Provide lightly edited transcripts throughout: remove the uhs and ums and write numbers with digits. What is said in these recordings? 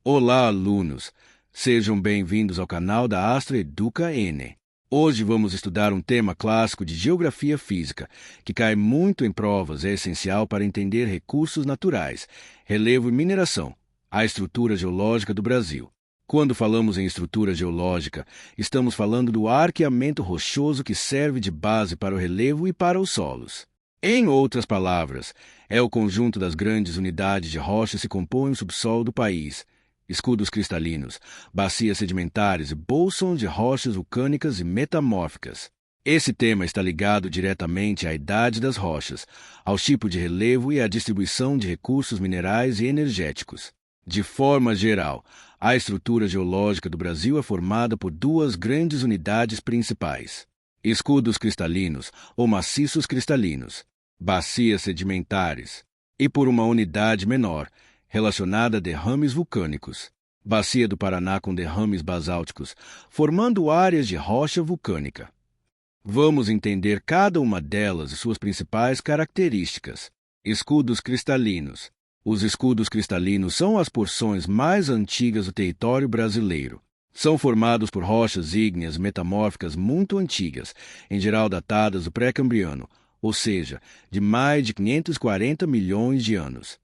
Olá, alunos! Sejam bem-vindos ao canal da Astra Educa N. Hoje vamos estudar um tema clássico de geografia física, que cai muito em provas e é essencial para entender recursos naturais, relevo e mineração, a estrutura geológica do Brasil. Quando falamos em estrutura geológica, estamos falando do arqueamento rochoso que serve de base para o relevo e para os solos. Em outras palavras, é o conjunto das grandes unidades de rocha que se compõem o subsolo do país: escudos cristalinos, bacias sedimentares e bolsões de rochas vulcânicas e metamórficas. Esse tema está ligado diretamente à idade das rochas, ao tipo de relevo e à distribuição de recursos minerais e energéticos. De forma geral, a estrutura geológica do Brasil é formada por duas grandes unidades principais: escudos cristalinos ou maciços cristalinos, bacias sedimentares, e por uma unidade menor, relacionada a derrames vulcânicos, bacia do Paraná com derrames basálticos, formando áreas de rocha vulcânica. Vamos entender cada uma delas e suas principais características. Escudos cristalinos. Os escudos cristalinos são as porções mais antigas do território brasileiro. São formados por rochas ígneas metamórficas muito antigas, em geral datadas do pré-cambriano, ou seja, de mais de 540 milhões de anos.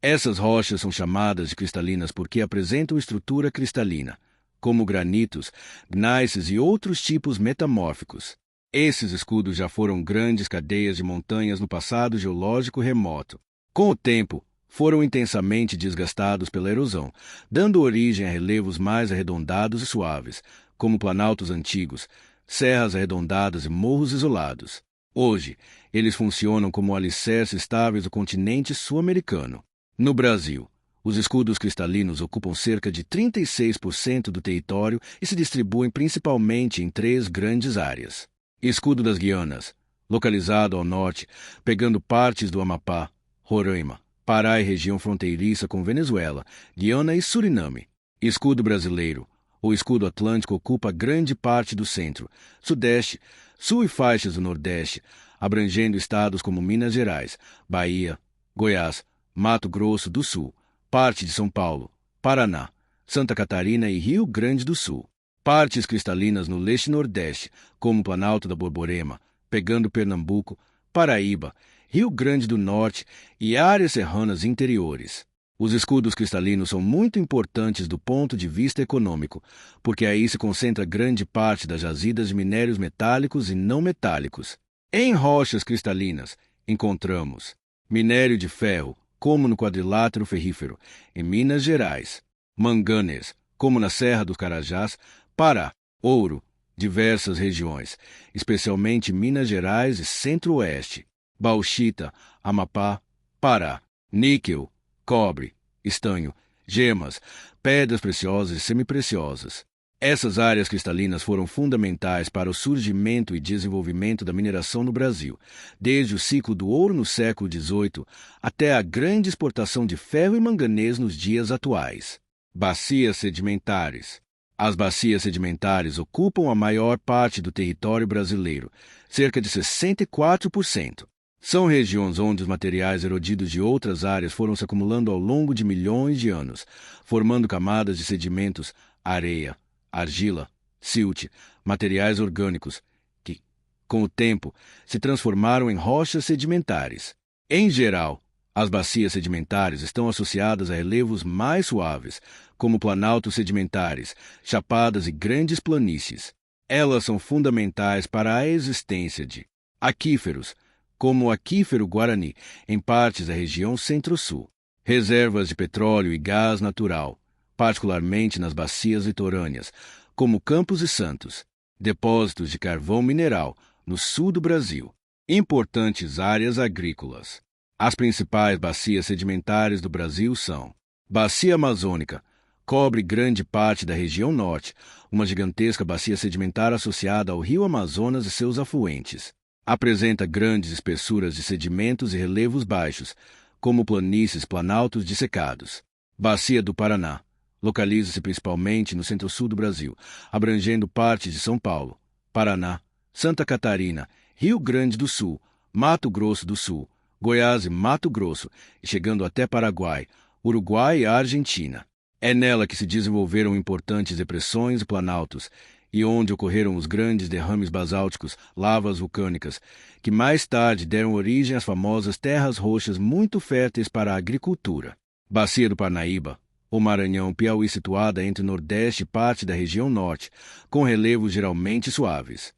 Essas rochas são chamadas de cristalinas porque apresentam estrutura cristalina, como granitos, gneiss e outros tipos metamórficos. Esses escudos já foram grandes cadeias de montanhas no passado geológico remoto. Com o tempo, foram intensamente desgastados pela erosão, dando origem a relevos mais arredondados e suaves, como planaltos antigos, serras arredondadas e morros isolados. Hoje, eles funcionam como alicerces estáveis do continente sul-americano. No Brasil, os escudos cristalinos ocupam cerca de 36% do território e se distribuem principalmente em três grandes áreas. Escudo das Guianas, localizado ao norte, pegando partes do Amapá, Roraima, Pará e região fronteiriça com Venezuela, Guiana e Suriname. Escudo brasileiro, ou escudo atlântico, ocupa grande parte do centro, sudeste, sul e faixas do nordeste, abrangendo estados como Minas Gerais, Bahia, Goiás, Mato Grosso do Sul, parte de São Paulo, Paraná, Santa Catarina e Rio Grande do Sul. Partes cristalinas no leste e nordeste, como o Planalto da Borborema, pegando Pernambuco, Paraíba, Rio Grande do Norte e áreas serranas interiores. Os escudos cristalinos são muito importantes do ponto de vista econômico, porque aí se concentra grande parte das jazidas de minérios metálicos e não metálicos. Em rochas cristalinas, encontramos minério de ferro, como no quadrilátero ferrífero, em Minas Gerais; manganês, como na Serra dos Carajás, Pará; ouro, diversas regiões, especialmente Minas Gerais e Centro-Oeste; bauxita, Amapá, Pará; níquel, cobre, estanho, gemas, pedras preciosas e semipreciosas. Essas áreas cristalinas foram fundamentais para o surgimento e desenvolvimento da mineração no Brasil, desde o ciclo do ouro no século XVIII até a grande exportação de ferro e manganês nos dias atuais. Bacias sedimentares. As bacias sedimentares ocupam a maior parte do território brasileiro, cerca de 64%. São regiões onde os materiais erodidos de outras áreas foram se acumulando ao longo de milhões de anos, formando camadas de sedimentos, areia, argila, silt, materiais orgânicos, que, com o tempo, se transformaram em rochas sedimentares. Em geral, as bacias sedimentares estão associadas a relevos mais suaves, como planaltos sedimentares, chapadas e grandes planícies. Elas são fundamentais para a existência de aquíferos, como o aquífero Guarani, em partes da região centro-sul; reservas de petróleo e gás natural, particularmente nas bacias litorâneas, como Campos e Santos; depósitos de carvão mineral no sul do Brasil; importantes áreas agrícolas. As principais bacias sedimentares do Brasil são: Bacia Amazônica, cobre grande parte da região norte, uma gigantesca bacia sedimentar associada ao rio Amazonas e seus afluentes. Apresenta grandes espessuras de sedimentos e relevos baixos, como planícies planaltos dissecados. Bacia do Paraná. Localiza-se principalmente no centro-sul do Brasil, abrangendo partes de São Paulo, Paraná, Santa Catarina, Rio Grande do Sul, Mato Grosso do Sul, Goiás e Mato Grosso, e chegando até Paraguai, Uruguai e Argentina. É nela que se desenvolveram importantes depressões e planaltos, e onde ocorreram os grandes derrames basálticos, lavas vulcânicas, que mais tarde deram origem às famosas terras roxas muito férteis para a agricultura. Bacia do Parnaíba, o Maranhão, Piauí, situada entre o Nordeste e parte da região Norte, com relevos geralmente suaves.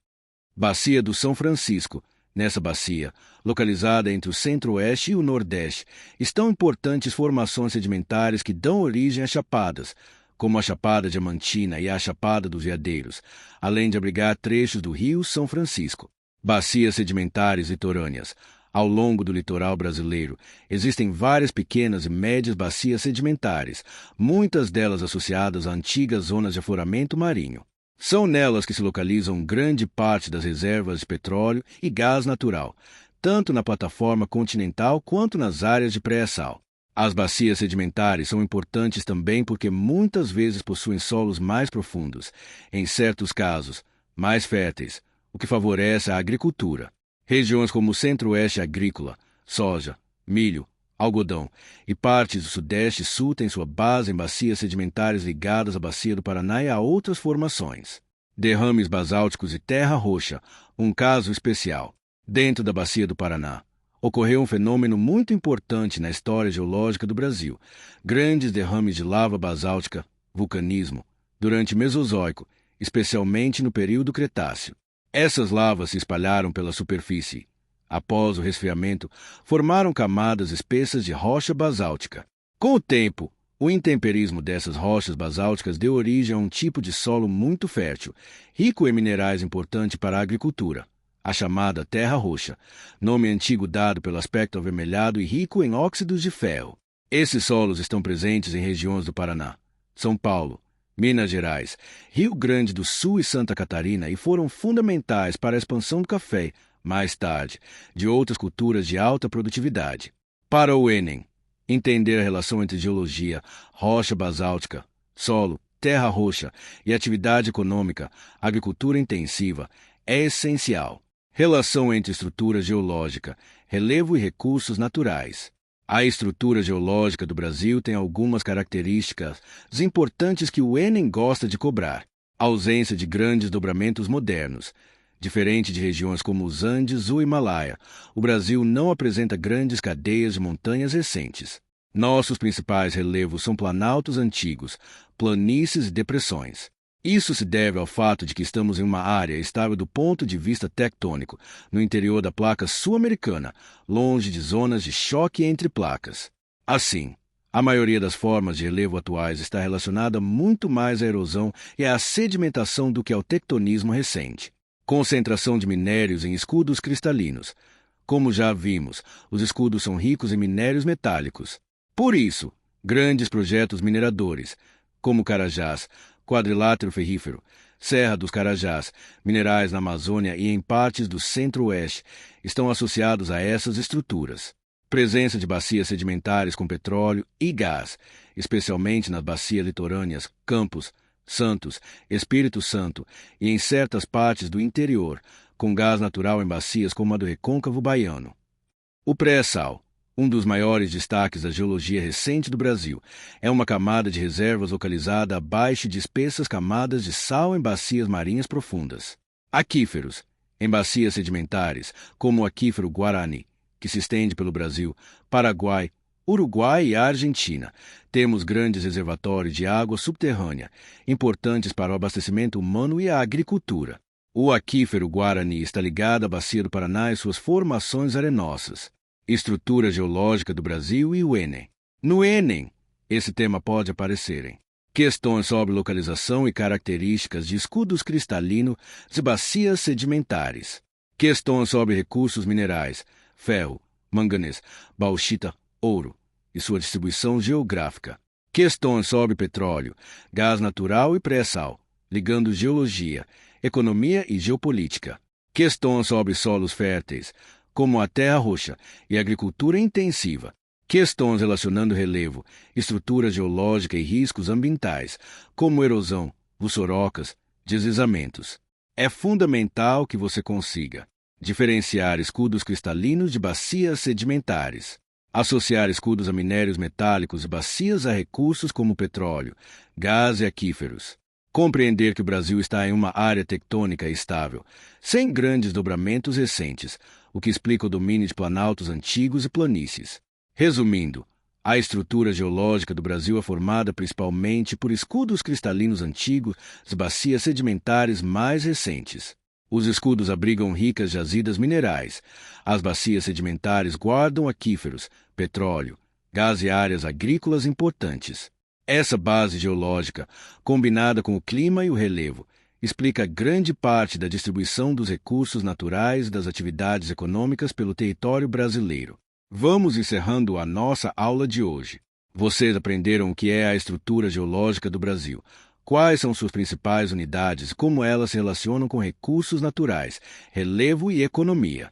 Bacia do São Francisco. Nessa bacia, localizada entre o Centro-Oeste e o Nordeste, estão importantes formações sedimentares que dão origem a chapadas, como a Chapada Diamantina e a Chapada dos Veadeiros, além de abrigar trechos do Rio São Francisco. Bacias sedimentares litorâneas. Ao longo do litoral brasileiro, existem várias pequenas e médias bacias sedimentares, muitas delas associadas a antigas zonas de afloramento marinho. São nelas que se localizam grande parte das reservas de petróleo e gás natural, tanto na plataforma continental quanto nas áreas de pré-sal. As bacias sedimentares são importantes também porque muitas vezes possuem solos mais profundos, em certos casos, mais férteis, o que favorece a agricultura. Regiões como o Centro-Oeste agrícola, soja, milho, algodão e partes do Sudeste e Sul têm sua base em bacias sedimentares ligadas à Bacia do Paraná e a outras formações. Derrames basálticos e terra roxa, um caso especial. Dentro da Bacia do Paraná, ocorreu um fenômeno muito importante na história geológica do Brasil. Grandes derrames de lava basáltica, vulcanismo, durante o Mesozoico, especialmente no período Cretáceo. Essas lavas se espalharam pela superfície. Após o resfriamento, formaram camadas espessas de rocha basáltica. Com o tempo, o intemperismo dessas rochas basálticas deu origem a um tipo de solo muito fértil, rico em minerais importante para a agricultura, a chamada terra roxa, nome antigo dado pelo aspecto avermelhado e rico em óxidos de ferro. Esses solos estão presentes em regiões do Paraná, São Paulo, Minas Gerais, Rio Grande do Sul e Santa Catarina e foram fundamentais para a expansão do café, mais tarde, de outras culturas de alta produtividade. Para o Enem, entender a relação entre geologia, rocha basáltica, solo, terra roxa e atividade econômica, agricultura intensiva, é essencial. Relação entre estrutura geológica, relevo e recursos naturais. A estrutura geológica do Brasil tem algumas características importantes que o Enem gosta de cobrar. A ausência de grandes dobramentos modernos. Diferente de regiões como os Andes ou Himalaia, o Brasil não apresenta grandes cadeias de montanhas recentes. Nossos principais relevos são planaltos antigos, planícies e depressões. Isso se deve ao fato de que estamos em uma área estável do ponto de vista tectônico, no interior da placa sul-americana, longe de zonas de choque entre placas. Assim, a maioria das formas de relevo atuais está relacionada muito mais à erosão e à sedimentação do que ao tectonismo recente. Concentração de minérios em escudos cristalinos. Como já vimos, os escudos são ricos em minérios metálicos. Por isso, grandes projetos mineradores, como Carajás, quadrilátero ferrífero, Serra dos Carajás, minerais na Amazônia e em partes do Centro-Oeste, estão associados a essas estruturas. Presença de bacias sedimentares com petróleo e gás, especialmente nas bacias litorâneas, Campos, Santos, Espírito Santo e em certas partes do interior, com gás natural em bacias como a do Recôncavo Baiano. O pré-sal, um dos maiores destaques da geologia recente do Brasil, é uma camada de reservas localizada abaixo de espessas camadas de sal em bacias marinhas profundas. Aquíferos, em bacias sedimentares, como o aquífero Guarani, que se estende pelo Brasil, Paraguai, Uruguai e Argentina. Temos grandes reservatórios de água subterrânea, importantes para o abastecimento humano e a agricultura. O aquífero Guarani está ligado à Bacia do Paraná e suas formações arenosas. Estrutura geológica do Brasil e o Enem. No Enem, esse tema pode aparecer em questões sobre localização e características de escudos cristalinos e bacias sedimentares. Questões sobre recursos minerais, ferro, manganês, bauxita, ouro e sua distribuição geográfica. Questões sobre petróleo, gás natural e pré-sal, ligando geologia, economia e geopolítica. Questões sobre solos férteis, como a terra roxa e agricultura intensiva. Questões relacionando relevo, estrutura geológica e riscos ambientais, como erosão, bussorocas, deslizamentos. É fundamental que você consiga diferenciar escudos cristalinos de bacias sedimentares. Associar escudos a minérios metálicos e bacias a recursos como petróleo, gás e aquíferos. Compreender que o Brasil está em uma área tectônica estável, sem grandes dobramentos recentes, o que explica o domínio de planaltos antigos e planícies. Resumindo, a estrutura geológica do Brasil é formada principalmente por escudos cristalinos antigos e bacias sedimentares mais recentes. Os escudos abrigam ricas jazidas minerais. As bacias sedimentares guardam aquíferos, petróleo, gás e áreas agrícolas importantes. Essa base geológica, combinada com o clima e o relevo, explica grande parte da distribuição dos recursos naturais e das atividades econômicas pelo território brasileiro. Vamos encerrando a nossa aula de hoje. Vocês aprenderam o que é a estrutura geológica do Brasil, quais são suas principais unidades e como elas se relacionam com recursos naturais, relevo e economia.